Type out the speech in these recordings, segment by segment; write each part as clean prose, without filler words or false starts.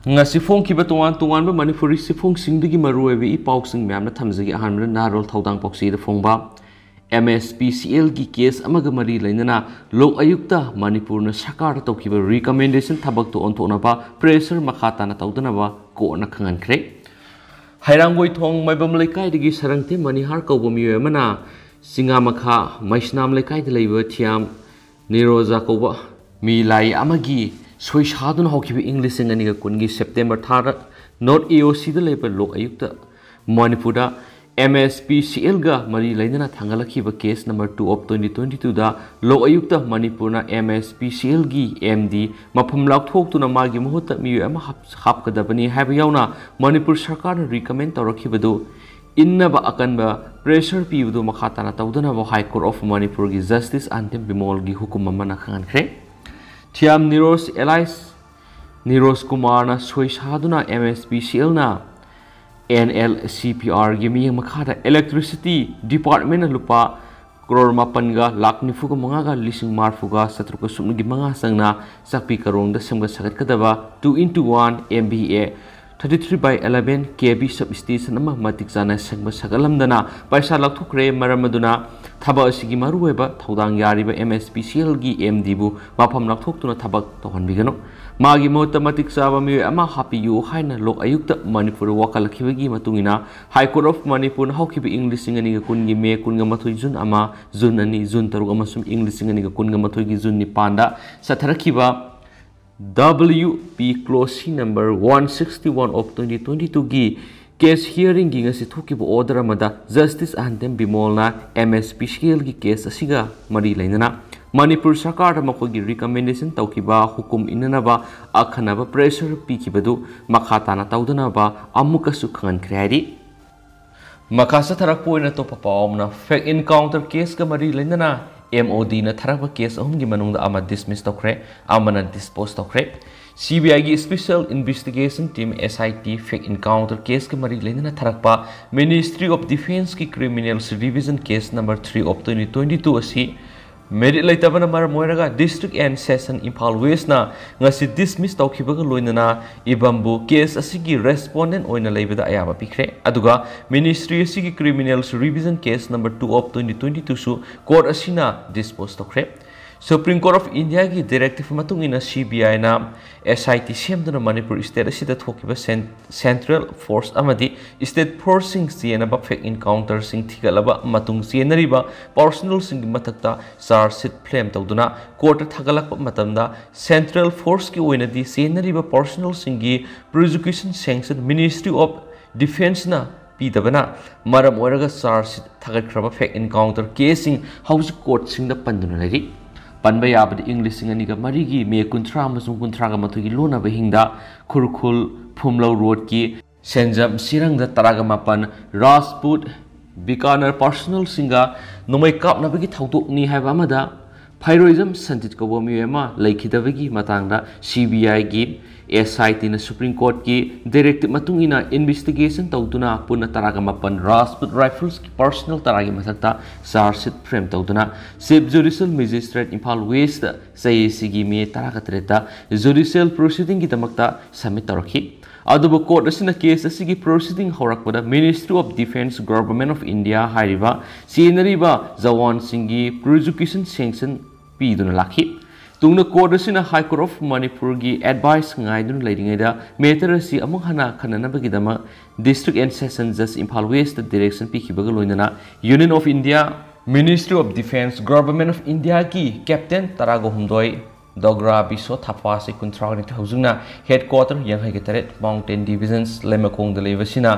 ngasi phong ki ba tuan ba Manipuri si phong sing digi maru ebi ipau sing myam na thamjagi ahan na rol thodang poksi da phong ba MSPCL gi case amaga mari lainana lok ayukta Manipur na sakar to ki ba recommendation thabak to on to na ba pressure makhata na tawdana ba ko na khangan khre hairangoi thong maibam laikai digi sarangte manihar ko bomi mana singa makha maisnam laikai de leiba thiam niroja ko ba mi lai amagi soi shadun hokibi English ngani ga kungi September thar North AOC de leba lok ayukta Manipura MSPCL ga mari lainana thangalakhiba case number 2 of 2022 da lok ayukta Manipurna MSPCL gi MD mafam lakthok tuna magi muhutta mi ama hapkadabani haiba yauna Manipur sarkar na recommend tawrakhibadu innaba akanba pressure pibudu makhatana tawdana ba High Court of Manipur gi Justice Antem Bimol gi hukum mana khangan khre Thiam Niros Elias Niros Kumar na soi shaduna MSPCL na NLCPR gi mi makhada electricity department na lupa crore mapan ga lakh nifu ga manga ga lising marfu ga satru ko sumni gi manga sangna sakpi karong da samga sagat kadaba 2:1 MVA 33/11 KB substation ama matik jana sangba sagalamdana paisa lakthukre maramaduna thaba asigi maruweba thodang yariba MSPCL gi MD bu mafam lakthokuna thabak tohanbigano magi mota matik saba mi ama hapiyu haina lok ayukta Manipur wakalakhibi matungina High Court of Manipur hawkibi English ngani ga kungi me kunga mathoi jun ama jun ani jun taru amasum English ngani ga kunga mathoi gi jun ni panda satharakiba WP clause number 161 of 2022 gi case hearing gi ngasi thokibo order amada Justice Antem Bimol na MSPCL gi case asiga mari lainana Manipur sarkar makogi recommendation tawkiba hukum inanaba akhanaba pressure pikibadu makhatana tawdana ba amuka su khangan khreari makasa tharak poina to papawmna fake encounter case ka mari lainana MOD na tharakba case ahum gi manungda ama dismiss tokre amana dispose tokre CBI gi special investigation team SIT fake encounter case ka mari lainana tharakpa Ministry of Defense ki criminals revision case number 3 of 2022 asi merit laitabana mar moiraga district and session Imphal West na ngasi dismiss tawkhibaga loinana ibambu case asigi respondent oina leibada ayaba Pikhre aduga ministry asigi criminals revision case number 2 of 2022 su court asina dispose tokre Supreme Court of India ki directive matung ina CBI na SIT semduna Manipur state asida thokiba central force amadi state forcing siena ba fake encounter sing thigalaba matung sienariba personal sing matakta charge sheet flame tawduna court thagalakpa matamda central force ki oina di sienariba personal singi prosecution sanction Ministry of Defense na pidabana maram oiraga charge sheet thagatkraba fake encounter case sing house court sing da panduna lari Panba yabadi English singaniga marigi me kuntra amasung kuntra ga mathugi lona bahingda khurkhul phumlau road ki senjam sirangda taraga mapan Rajput Bikaner personal singa nomai kap nabagi thautok ni haiba amada Phyroism santit ko bomi ema laikhidabagi matangda CBI gi SIT na Supreme Court ki directive matungina investigation tawduna puna taraga mapan Rajput Rifles ki personal taragi masakta charge sheet frame tawduna Chief Judicial Magistrate Imphal West CAC gi me taraga treta judicial proceeding ki damakta submit tarakhi adubu court asina case asigi proceeding horakpada Ministry of Defense Government of India hairiba senariba jawan singi prosecution sanction piduna lakhi tungna court asina High Court of Manipur gi advice ngaidun leidingaida matter asi among hana khananabagi dama district and session judge Imphal West direction pikhibaga loinana Union of India Ministry of Defense Government of India ki Captain Tarago Humdoi Dogra Biso Thapa se kuntragni thawjungna headquarter yanghai ge taret mountain divisions lemakong de levasina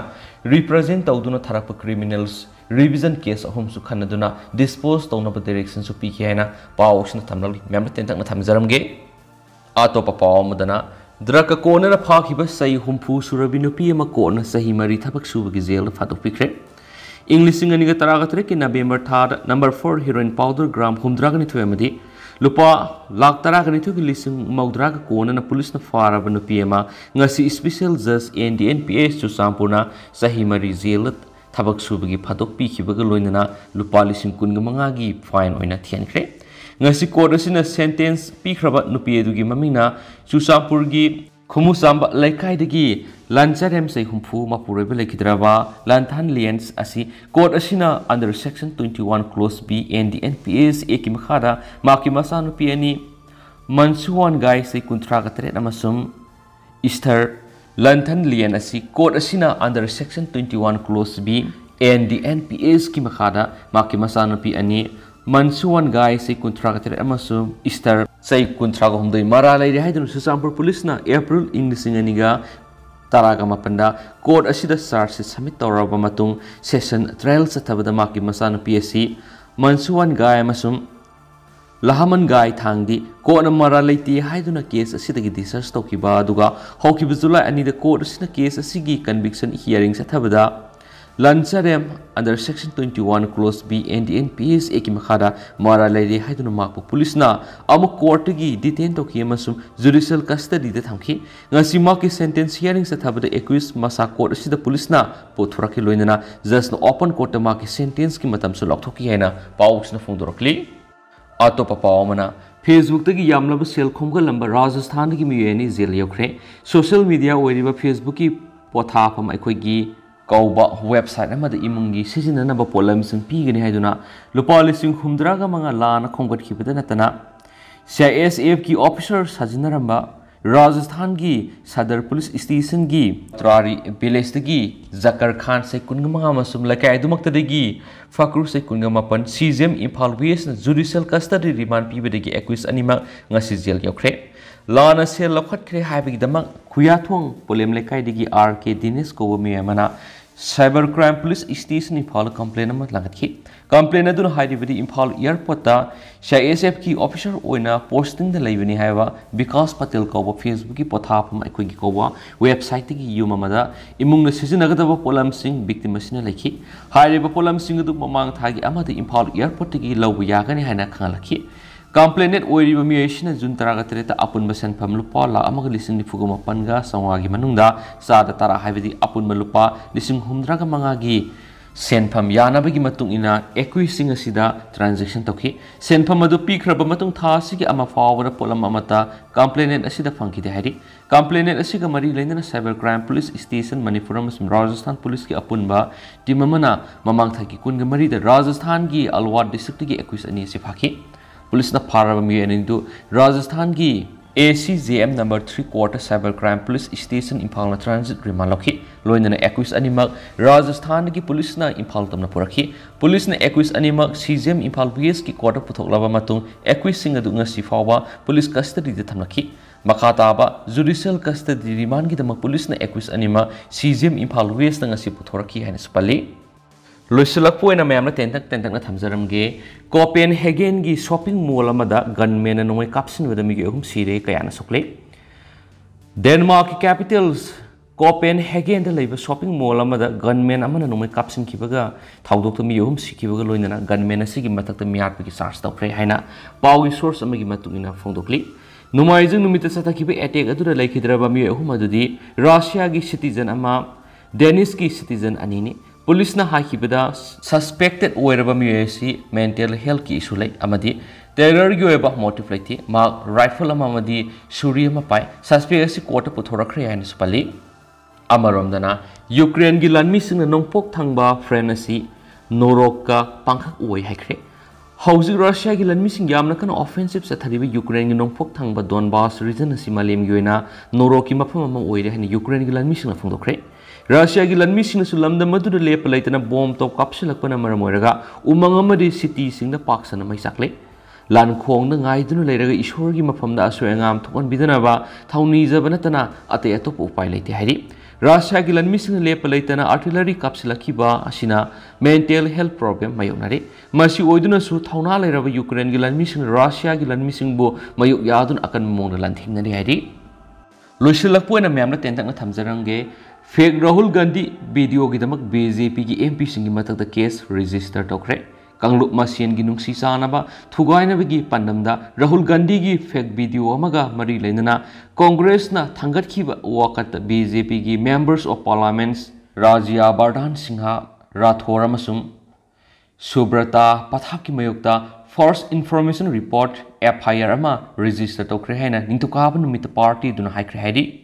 represent tawduna tharakpa criminals revision case ahum su khanaduna dispose tawna direction su pikhi haina pawsna thamlal mem tentak na thamjaramge atopa pawmadana draka kona na phakhiba sai humpu Surabi Nupi ma kona sahi mari thabak subagi jail phatok Pikhre English ngani ga taraga tre ki November thar number 4 heroin powder gram humdragni thoyamadi lupa lakh taragani thogi lising maudraga kona na police na faraba Nupi ma ngasi special judge NDNPS su sampurna sahi mari jail Thabak subagi phatok pikhibaga loinana lupa lising kun ga manga gi fine oina thiankhre ngasi court asina sentence pikhraba Nupi edugi mamina Ccpur gi Khumusamba Laikai Lanzarem say Humfu Mapurable Kidrava, Lantan Liens Asi, Court Asina under Section 21 Clause B and the NPA's Ekimhada, Makimasano Piani, Mansuan Guy say Kuntragatre Amasum, Easter, Lantan Lien Asi, Court Asina under Section 21 Clause B and the NPA's Kimahada, Makimasano Piani, Mansuan Guy say Kuntragatre Amasum, Easter, say Kuntragum de Marala Hydro Susampur Police na April English Aniga. Taraga mapanda court asida charges submit toraba matung session trial sa thabada maki masano PSC Mansuan Guy amasum Lahaman Guy thangdi court na mara leiti haiduna case asidagi discharge tokiba aduga hokiba July ani the court asina case asigi conviction hearing sa thabada Lansarem under Section 21 Clause B and the NPA's Ekimakada Mara Lady Haiduna Mapu Police na Amu Courtigi detained to Kiamasum judicial custody the Tamki Nasimaki sentence hearing sa Tabada Equis Masa Court Sida Police na Poturaki Loinana just no open court maki sentence Kimatam Sulok Tokiana Paus na Fundorokli Auto Papamana Facebook tagi Yamlaba Sel Kumga Lamba Rajasthan ki Muyeni Zeliokre Social media Weriba Facebook ki Potapam Equigi Kauba website amada imungi sizinanaba polamsing pigani haiduna lupa lising humdraga mga lana khongkat khibada natana CISF ki officer sajinaramba Rajasthan ki Sadar Police Station ki Trari village gi Zakar Khan sai kunga mga masum lakai dumaktadagi Fakur sai kunga mapan CGM Imphal West judicial custody remand pibadagi equis anima ngasi jail yokre Lana sel lokhat kre haibagi damak kuyathong polem lekai digi RK Dinesh ko mi mana Cybercrime Police Station Imphal complain amat langatki complain aduna haidibadi Imphal airport ta CISF ki officer oina posting da laibani haiwa Vikas Patel ko Facebook ki pothapam aikoi gi ko website gi yumamada imung na sizinagada polam sing victim asina lekhi haiba polam sing adu mamang thagi amadi Imphal airport gi lawu yagani haina khangalakhi Complainant Ori Mamiation Juntaragateta Apun Basan Pamlupa, La Amagalising Fuguma Panga, Sawagi Manunda, Sada Tara Havidi Apun Malupa, Lising Humdraga Mangagi, Sen Pam Yana Bagimatung ina, Equising Asida, Transaction Toki, Sen Pamadu Pikhre Bamatung Tasiki Amafa, Polamamata, Complainant Asida Funky de Hari, Complainant Asiga Mari Lena Cybercrime Police Station, Manipur, Rajasthan Police ki Apunba, Dimamana, Mamang Taki Kungamari, the Rajasthan gi Alwad District ki Equis Ani Sifaki. Police na Parabami into Rajasthan ki ACJM number 3/4 Cybercrime Police Station Imphal Transit Rimaloki Loinana Equis Animak Rajasthan ki Police na Imphal Tamna Puraki Police na Equis Animak CJM Imphal West ki quarter Putoklava Matung Equis Singadunga Sifawa Police custody de Tamaki Makataba Judicial Custody Remand ki Tamak Police na Equis Anima CJM Imphal West na ngasi Putoraki Hainspali Loisalakpo na mayamna tentak na thamjaramge Copenhagen gi shopping mall amada gunmen na nungay kapsin wada migi sire kaya na sukle Denmark capitals Copenhagen da laiba shopping mall amada gunmen amana nungay kapsin kibaga thawdok to migi sikibaga loinana gunmen na sigi matakta miyat pagi sars tawkre haina pawi source amagi matungina phongdokli Numaijung numita satakiba attack adura laikhidraba mi adudi Russia gi citizen ama Danish gi citizen anini Police na haikibada suspected oiraba miyesi mental health ki issue like amadi terror gi oiba motive like ma rifle amadi suri mapai suspect asi court puthora khre hain spali amaromdana Ukraine gi lanmi singna nongpok thangba friend asi norok ka pangkhak oi haikre Hausi Russia gi lanmi sing yamna kan offensive sa thariba Ukraine gi nongpok thangba Donbas region asi malem gi oina norok ki mafam am oire hani Ukraine gi lanmi singna phongdokre Russia gi lanmi sing sulamda madu le palaitana bomb to kapsilakpana maramoiraga umang amadi city sing da paksana mai sakle lan khong na ngai dunu leiraga ishor gi mafam da asoyangam thokon bidana ba thauni jabana tana ate atop upai leite hari Russia gi lanmi sing le palaitana artillery kapsilaki ba asina mental health problem mayonare masi oiduna su thauna leiraba Ukraine gi lanmi sing Russia gi lanmi sing bo mayuk yadun akan mong lan thingna ri hari loisilakpo na memna tentak na thamjarange Fake Rahul Gandhi video ki damak BJP ki MP singi matak da case register tokre Kanglup Masien gi nungsi sana ba thugai na gi pandamda Rahul Gandhi gi fake video amaga mari leinana Congress na thangat khiba wakat BJP gi members of parliaments Rajya Bardhan Singha Rathore amasung Subrata Pathak ki mayokta First Information Report FIR ama register tokre haina ningtukaba numit party duna haikre haidi